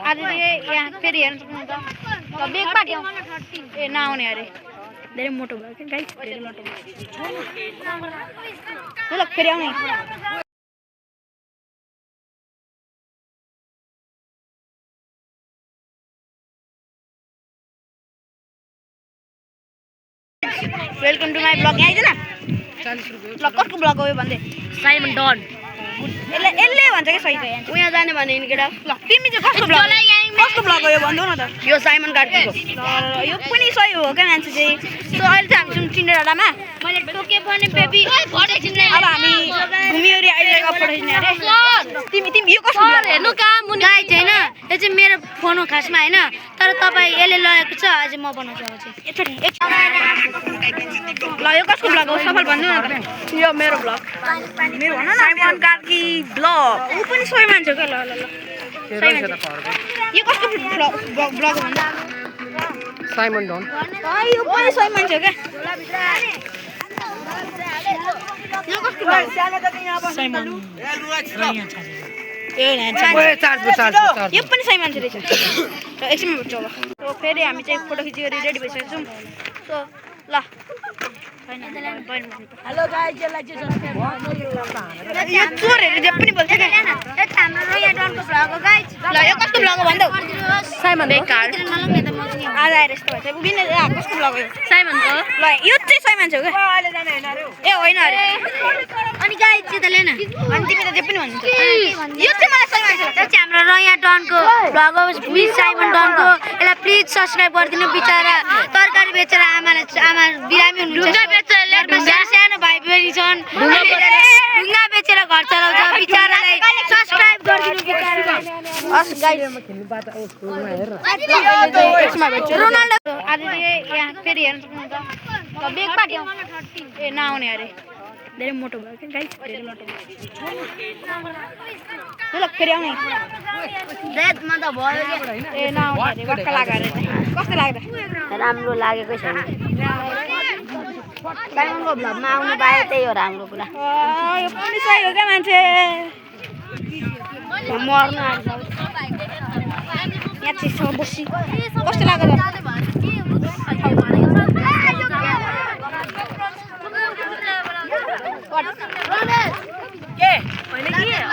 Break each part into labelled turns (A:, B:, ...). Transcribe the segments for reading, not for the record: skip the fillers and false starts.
A: आज चाहिँ यहाँ फेरि हेर्न सक्नुहुन्छ ल बेग पाक्यो ए नआउने अरे धेरै मोटो भयो के गाइस धेरै मोटो भयो ल फेरि आउने वेलकम टु माई ब्लग यहाँ आइज न 40 रुपैयाँ ल कसको ब्लग हो यो भन्दै साइमन डन यसले भन्छ कि सही चाहिँ उहाँ जाने भने नि केटा ल तिमी चाहिँ कसको ब्लग हो यो भन्नु न त यो साइमन कार्कीको यो पनि सही हो क्या मान्छे चाहिँ सो अहिले चाहिँ हामी छौँ सिन्डेरेलामा मैले टोके पनि बेबी अब हामी घुमिवरी आइरहेको फोटो खिच्ने अरे तिमी यो कसको ब्लग हेर्नु कहाँ मुनि गाई चाहिँ हैन यो चाहिँ मेरो फोन हो खासमा हैन तर तपाईँ यसले लगेको छ अझै म बनाउँछु अब चाहिँ ल यो कसको ब्लग हो सफल भन्नु न त यो मेरो ब्लग मेरो भन न साइमन कार्की ब्लग ऊ पनि सही मान्छे क्या ल यो कसको ब्लग भन्दा
B: साइमन डन
A: यो पनि सही मान्छे हो क्या यो कसको ब्लग साइमन यो पनि सही मान्छे रहेछ एकछिनमा भेट्छ अब सो फेरि हामी चाहिँ फोटो खिचिगरी रेडी भइसकेको छौँ सो ल हेलो गाइस यसलाई चाहिँ सब्स्क्राइब यो चोरहरु जे पनि बोल्छ के हाम्रो रोया डनको ब्लग हो गाइस ल यो कसको ब्लग हो भन्दै साइमन बेकार आज आएर यस्तो भन्छ बिन कसको ब्लग हो साइमन को ल यो चाहिँ सही मान्छे हो के अहिले जाने हैन अरे ए होइन अरे अनि गाइस चाहिँ त लेन अनि तिमी त जे पनि भन्छौ यो चाहिँ मलाई सही मान्छे लाग्छ चाहिँ हाम्रो रोया डनको ब्लग हो प्लिज साइमन डनको यसलाई प्लिज सब्स्क्राइब गरिदिनु बिचारा तरकारी बेचेर आमा बिरामी हुनुहुन्छ सानो भाइ बहिनी छन् ढुङ्गा बेचेर घर चलाउँछ बिचारालाई सब्स्क्राइब गरिदिनु बिचारालाई हस् गाइस रोनाल्डो आज चाहिँ यहाँ फेरि हेर्न सक्नुहुन्छ ल बेग पाक्यो ए नआउने अरे धेरै मोटो भयो के गाइस धेरै मोटो भयो ल फेरि आउने देशमा त भयो ए नआउने अरे वाक्क लाग्यो अरे कस्तो लाग्यो राम्रो लागेकै छैन साइमनको ब्लगमा आउनु पाए त्यही हो राम्रो कुरा यो पनि सही हो क्या मान्छे मर्नु आएको यहाँ चिसो बसी कस्तो लाग्यो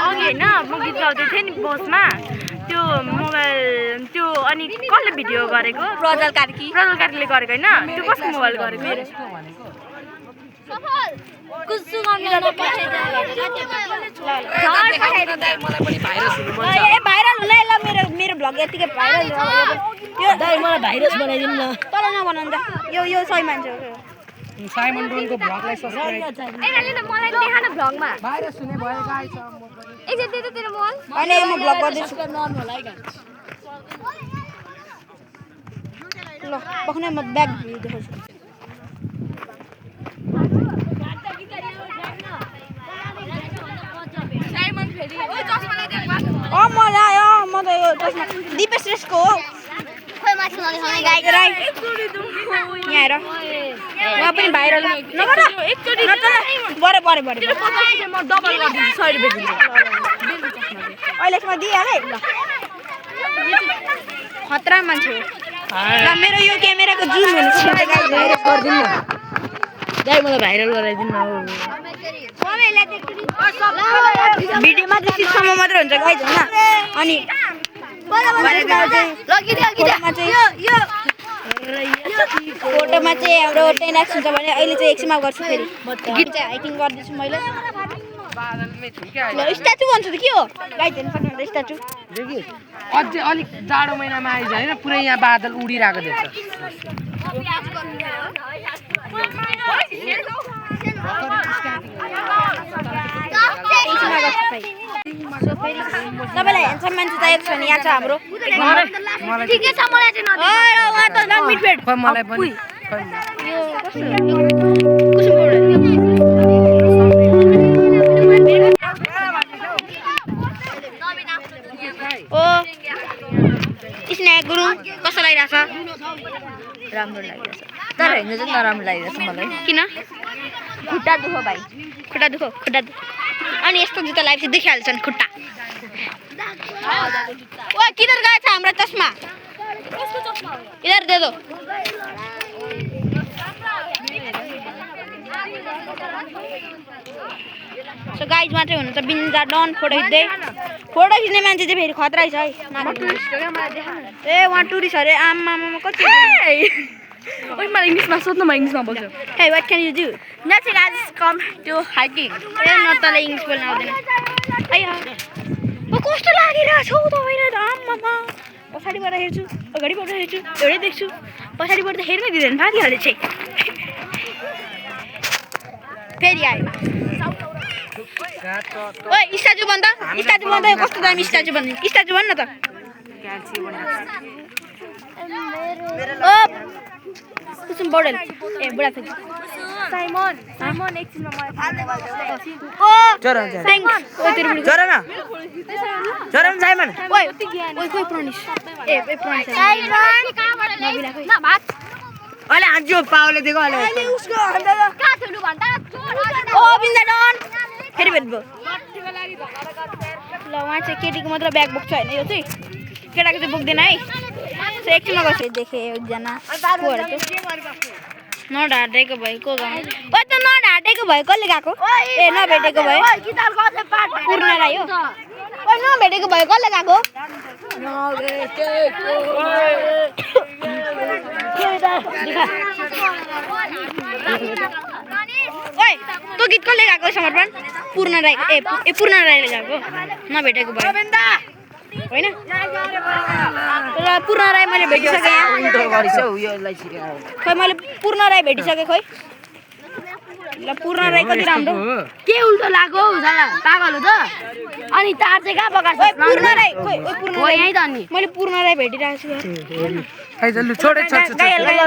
C: होइन म गीत गाउँदै थिएँ नि बसमा त्यो मोबाइल त्यो अनि कसले भिडियो गरेको
A: प्रज्वल कार्कीले
C: गरेको होइन त्यो कसको मोबाइल गरेको
A: भाइरल हुँदै ल मेरो ब्लग यतिकै भाइरल यो मलाई भाइरस बनाइदिनु न तर नबनाउनु त यो सही मान्छे हो
B: साइमन डनको ब्लगलाई सब्स्क्राइब
C: मलाई देखा न ब्लगमा
B: भाइरस हुने भयो गाइस
C: एकछिन दे तेरो मोबाइल
A: अनि म ब्लग गर्दैछु ल पक्ने म ब्याग देखाउँछु मलाई आयो म त यो दिपेश रेसको हो यहाँ हेर उहाँ पनि भाइरल नगर बरे
C: म डबल गरिदिन्छु 100 रुपैयाँ दिन्छु
A: अहिलेसम्म दिइहालेँ ल खतरा मान्छे हो ल मेरो यो क्यामेराको जुम हुनु
C: गाई मलाई भाइरल गराइदिनु
A: भिडियोमा चाहिँ सिटसम्म मात्रै हुन्छ गाइज होइन अनि फोटोमा चाहिँ हाम्रो 10x हुन्छ भने अहिले चाहिँ 100 मा गर्छु फेरि गीत चाहिँ हाइकिङ गर्दैछु मैले ल स्ट्याचु भन्छ त के हो गाइज हेर्नु सक्नुहुन्छ स्ट्याचु
B: अझै अलिक जाडो महिनामा आइज हैन पुरै यहाँ बादल उडिरहेको देख्छ
A: तपाईलाई ह्यान्डसम मान्छे चाहिएको छ नि यहाँ छ हाम्रो
C: ठिकै छ मलाई चाहिँ नदिनु
A: उहाँ त मिटफेड
B: खै मलाई पनि
A: ओ स्नेक गुरुङ कस्तो लागिरहेछ
C: राम्रो लागिरहेछ तर हैन चाहिँ नराम्रो लागिरहेछ मलाई
A: किन
C: खुट्टा दुखो भाइ
A: खुट्टा दुखो अनि यस्तो जुत्ता लगाएपछि देखिहाल्छन् खुट्टा ओए किधर गया था हमारा चश्मा इधर दे दो सो गाइज मात्रै हुनु त बिन्जा डन फोटो खिच्ने मान्छे चाहिँ फेरि खतरा छ है ए वहाँ टुरिस्ट अरे आमा कति
C: ओइ मलाई इङ्ग्लिसमा सोध्नु म इङ्ग्लिसमा बोल्छु
A: Hey, what can you do? Nothing. I just come to hiking. ए न तँलाई इङ्ग्लिस बोल्न आउँदैन आइया म कस्तो लागिरहेछ हौ तपाईलाई आम्मामा पछाडिबाट हेर्छु अगाडिबाट हेर्छु एउटै देख्छु पछाडिबाट त हेर्नै दिँदैन भागिहाल्यो छै फेरि आयो ओइ स्ट्याचु बन्द कस्तो दामी स्ट्याचु बन्ने स्ट्याचु भन्न त ओ कुसुम बौडेल ए बुढा छ
C: साइमन एकछिनमा मलाई
A: ओ थ्याङ्क्स ओ तेरो बुढी
B: जरा न साइमन
A: ओइ कोही प्रनिस ए प्रनिस साइमन कहाँबाट ल्याइस् न भात
B: अहिले हान्छु पाउले दिएको अहिले
A: उसको कहाँ थुलु भन्दा ओ बिन्दा डन फेरि भेट भयो ल वहाँ चाहिँ केटीको मात्र ब्याग बोक्छ होइन यो चाहिँ केटाको चाहिँ बोक्दैन है एकछिनमा गर्छु देखेँ एकजना नढाँटेको भए को गाउँ ओ त नढाँटेको भए कसले गएको ए नभेटेको भए पूर्ण राई हो ओ नभेटेको भए कसले गएको ओइ तँ गीत कसले गएको समर्पण पूर्ण राई ए पूर्ण राईले गएको नभेटेको भए होइन तर पूर्ण राई मैले भेटिसकेँ खै मैले पूर्ण राई भेटिसकेँ खोइ ल पूर्ण राई कति राम्रो
C: के उल्टो लाग्यो पागल हो त अनि तार चाहिँ कहाँ पकाएको
A: पूर्ण राई खोइ पूर्ण राई
C: यहीँ त अनि
A: मैले पूर्ण राई भेटिरहेको छु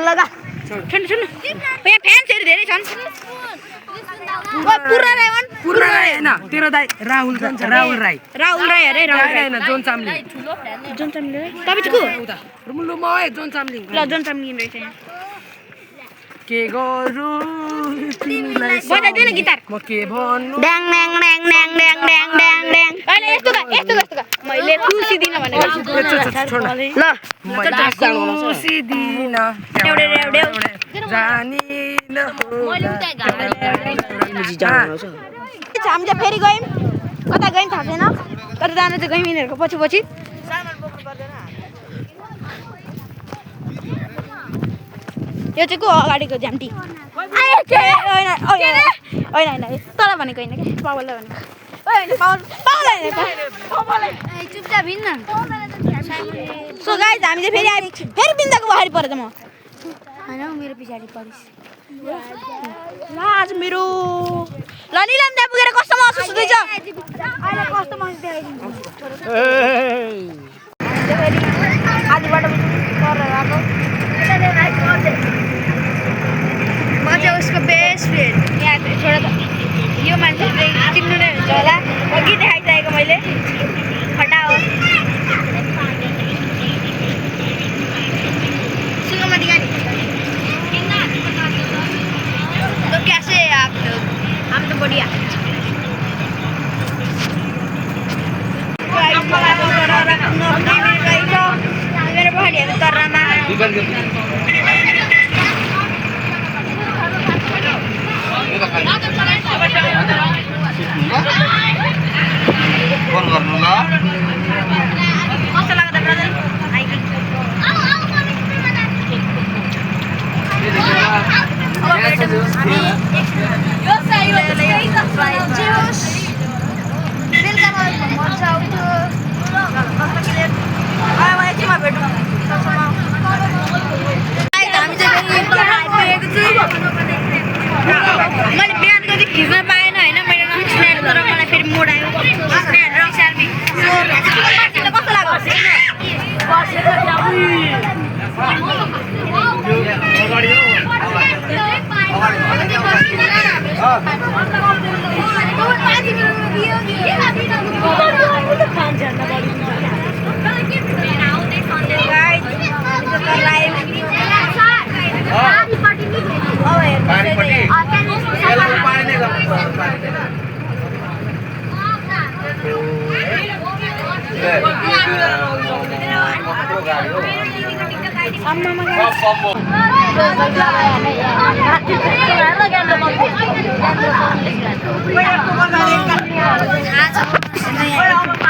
B: लगा
A: सुन्नु यहाँ फ्यान्सहरू धेरै छन् पूर्ण राई भन्
B: पूर्ण राई हैन तेरो दाइ राहुल राई
A: अरे राहुल राई
B: हैन जोन चामलिङ
A: तपाईँ चाहिँ को
B: रुमुलु म है जोन चामलिङ
A: ल जोन चामलिङ रहेछ यहाँ
B: के गरु तिमीलाई
A: बजाइदिनु गिटार
B: म के भन्नु
A: ड्याङ ड्याङ ड्याङ ड्याङ ड्याङ ड्याङ ड्याङ ड्याङ अहिले यस्तो मैले खुसी दिन भनेको
B: ल खुसी दिन जानिन
A: हामी चाहिँ फेरि गयौँ कता गयौँ थाहा छैन तर जानु चाहिँ गयौँ यिनीहरूको पछि यो चाहिँ को अगाडिको झ्याम्टी होइन तल भनेको होइन क्या पावललाई भनेको चुपचाप हिँड्न सो गाइज हामी चाहिँ फेरि आयो फेरि बिन्दाको पछाडि परेँ त म होइन मेरो पछाडि परिस् ल आज मेरो ल निलाम त्यहाँ पुगेर कस्तो महसुस हुँदैछ अहिले कस्तो महसुस देखाइदिनु आधी बाटो गरेर आएको म चाहिँ उसको बेस्ट फ्रेन्ड यहाँ छोडा त यो मान्छे चाहिँ चिन्नु नै हुन्छ होला अघि देखाइसकेको मैले फटा हो सुगम अधिकारी तो कैसे है आप लोग हम तो बढ़िया मेरे पहाड़िया में कर रहा मैं
D: कौन करना
A: कौन सा लगा था ब्रदर थाहा छ